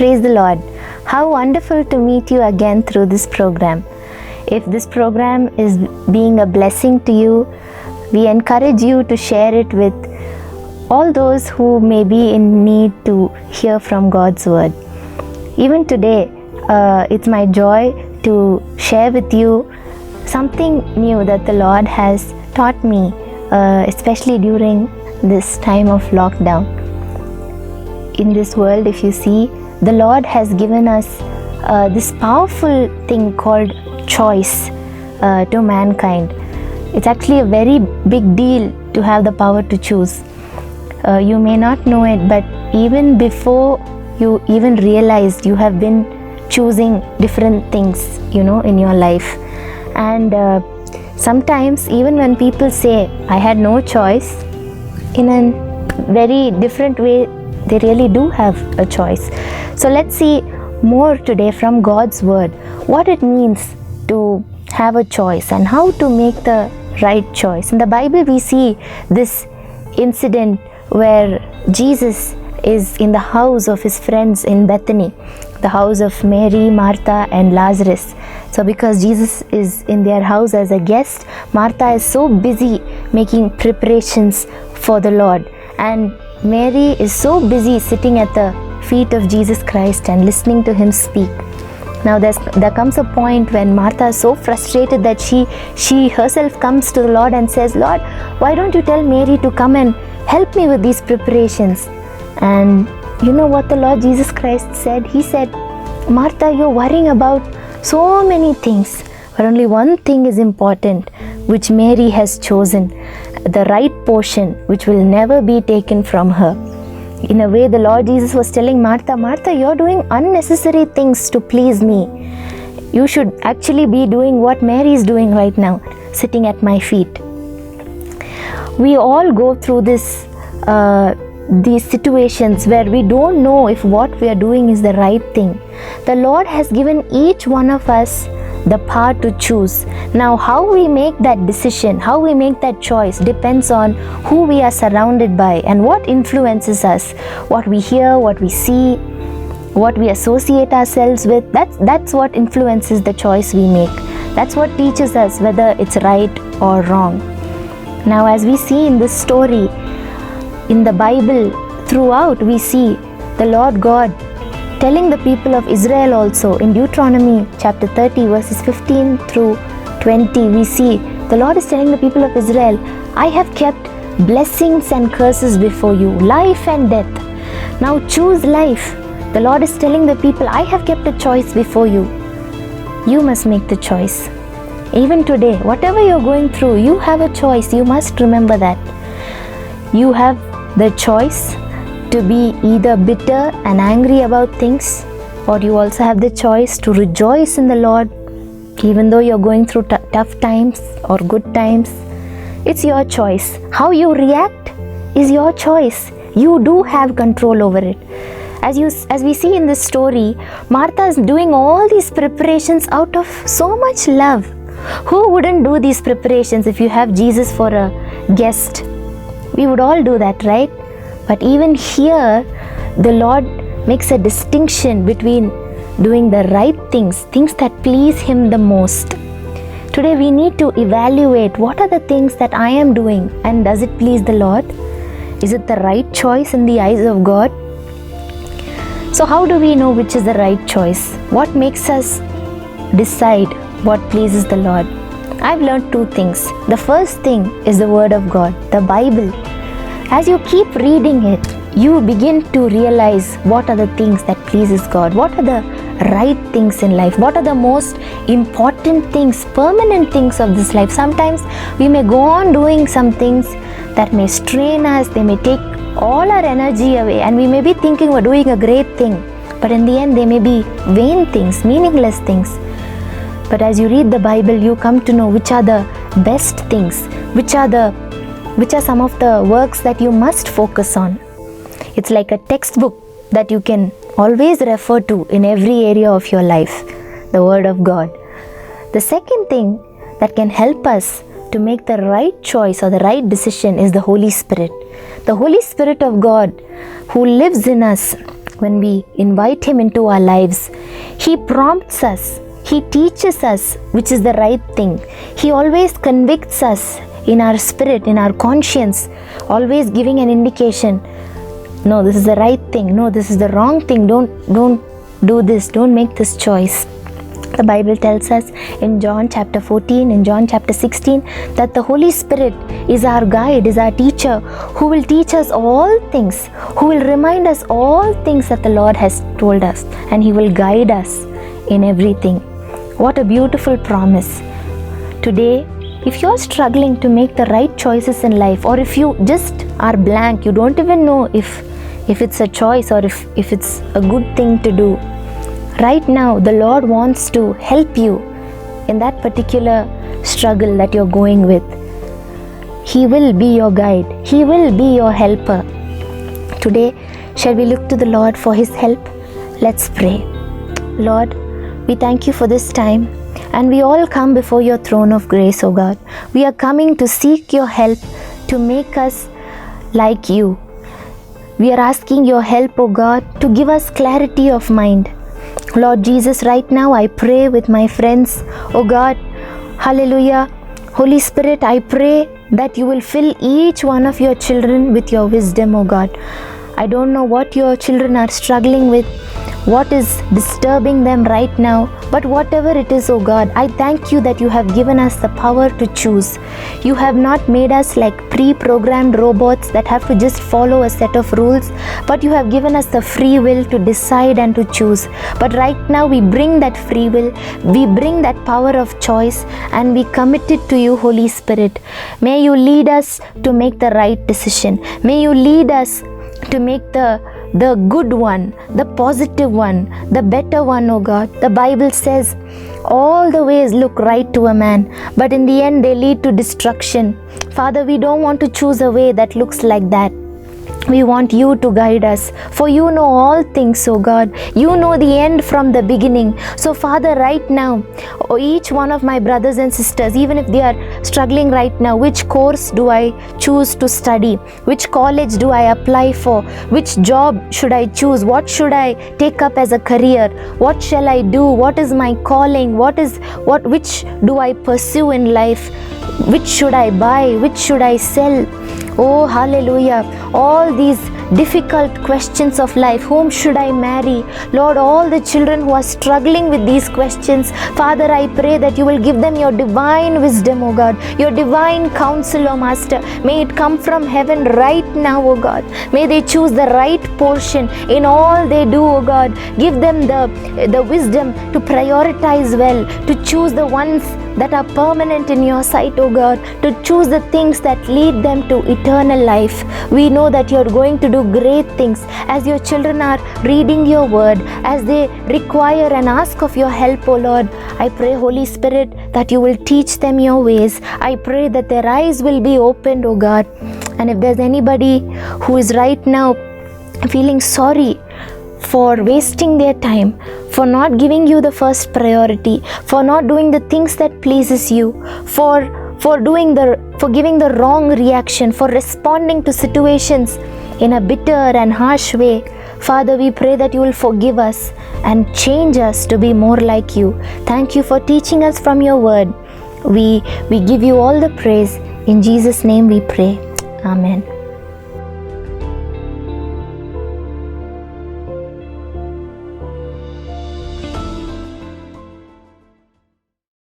Praise the Lord. How wonderful to meet you again through this program. If this program is being a blessing to you, we encourage you to share it with all those who may be in need to hear from God's word. Even today, it's my joy to share with you something new that the Lord has taught me, especially during this time of lockdown. In this world, if you see, the Lord has given us this powerful thing called choice to mankind. It's actually a very big deal to have the power to choose. You may not know it, but even before you even realized, you have been choosing different things, in your life. And sometimes even when people say, I had no choice, in a very different way, they really do have a choice. So let's see more today from God's word, what it means to have a choice and how to make the right choice. In the Bible, we see this incident where Jesus is in the house of his friends in Bethany, the house of Mary, Martha, and Lazarus. So because Jesus is in their house as a guest, Martha is so busy making preparations for the Lord, and Mary is so busy sitting at the feet of Jesus Christ and listening to him speak. Now there comes a point when Martha is so frustrated that she herself comes to the Lord and says, Lord, why don't you tell Mary to come and help me with these preparations? And you know what the Lord Jesus Christ said? He said, Martha, you're worrying about so many things, but only one thing is important, which Mary has chosen, the right portion, which will never be taken from her. In a way, the Lord Jesus was telling Martha, Martha, you're doing unnecessary things to please me. You should actually be doing what Mary is doing right now, sitting at my feet. We all go through these situations where we don't know if what we are doing is the right thing. The Lord has given each one of us the power to choose. Now, how we make that decision, how we make that choice depends on who we are surrounded by and what influences us, what we hear, what we see, what we associate ourselves with. That's what influences the choice we make. That's what teaches us whether it's right or wrong. Now, as we see in this story, in the Bible, throughout we see the Lord God telling the people of Israel also. In Deuteronomy chapter 30 verses 15 through 20, we see the Lord is telling the people of Israel, I have kept blessings and curses before you, life and death. Now choose life. The Lord is telling the people, I have kept a choice before you. You must make the choice. Even today, whatever you're going through, you have a choice. You must remember that. You have the choice to be either bitter and angry about things, or you also have the choice to rejoice in the Lord even though you're going through tough times or good times. It's your choice. How you react is your choice. You do have control over it. As we see in this story, Martha is doing all these preparations out of so much love. Who wouldn't do these preparations if you have Jesus for a guest? We would all do that, right? But even here, the Lord makes a distinction between doing the right things that please Him the most. Today we need to evaluate what are the things that I am doing and does it please the Lord? Is it the right choice in the eyes of God? So how do we know which is the right choice? What makes us decide what pleases the Lord? I've learned two things. The first thing is the Word of God, the Bible. As you keep reading it, you begin to realize what are the things that pleases God, what are the right things in life, what are the most important things, permanent things of this life. Sometimes we may go on doing some things that may strain us, they may take all our energy away, and we may be thinking we're doing a great thing, but in the end they may be vain things, meaningless things. But as you read the Bible, you come to know which are the best things, which are some of the works that you must focus on. It's like a textbook that you can always refer to in every area of your life, the Word of God. The second thing that can help us to make the right choice or the right decision is the Holy Spirit. The Holy Spirit of God who lives in us when we invite Him into our lives, He prompts us, He teaches us which is the right thing. He always convicts us in our spirit, in our conscience, always giving an indication. No, this is the right thing. No, this is the wrong thing. Don't do this. Don't make this choice. The Bible tells us in John chapter 14, in John chapter 16, that the Holy Spirit is our guide, is our teacher, who will teach us all things, who will remind us all things that the Lord has told us, and He will guide us in everything. What a beautiful promise. Today, if you're struggling to make the right choices in life, or if you just are blank, you don't even know if it's a choice or if it's a good thing to do, right now the Lord wants to help you in that particular struggle that you're going with. He will be your guide. He will be your helper. Today, shall we look to the Lord for His help? Let's pray. Lord, we thank You for this time, and we all come before Your throne of grace, O God. We are coming to seek Your help to make us like You. We are asking Your help, O God, to give us clarity of mind. Lord Jesus, right now I pray with my friends, O God, hallelujah. Holy Spirit, I pray that You will fill each one of Your children with Your wisdom, O God. I don't know what Your children are struggling with, what is disturbing them right now, but whatever it is, O God, I thank You that You have given us the power to choose. You have not made us like pre-programmed robots that have to just follow a set of rules, but You have given us the free will to decide and to choose. But right now we bring that free will, we bring that power of choice, and we commit it to You, Holy Spirit. May You lead us to make the right decision. May You lead us to make the good one, the positive one, the better one, O God. The Bible says all the ways look right to a man, but in the end they lead to destruction. Father, we don't want to choose a way that looks like that. We want You to guide us, for You know all things, O God. You know the end from the beginning. So Father, right now, each one of my brothers and sisters, even if they are struggling right now, which course do I choose to study? Which college do I apply for? Which job should I choose? What should I take up as a career? What shall I do? What is my calling? Which do I pursue in life? Which should I buy? Which should I sell? Oh, hallelujah. All these difficult questions of life. Whom should I marry? Lord, all the children who are struggling with these questions, Father, I pray that You will give them Your divine wisdom, O God, Your divine counsel, O Master. May it come from heaven right now, O God. May they choose the right portion in all they do, O God. Give them the wisdom to prioritize well, to choose the ones that are permanent in Your sight, O God, to choose the things that lead them to eternal life. We know that You're going to do great things as Your children are reading Your word, as they require and ask of Your help, O Lord. I pray, Holy Spirit, that You will teach them Your ways. I pray that their eyes will be opened, O God. And if there's anybody who is right now feeling sorry for wasting their time, for not giving You the first priority, for not doing the things that pleases You, for giving the wrong reaction, for responding to situations in a bitter and harsh way, Father, we pray that You will forgive us and change us to be more like You. Thank You for teaching us from Your word. We give You all the praise. In Jesus' name we pray. Amen.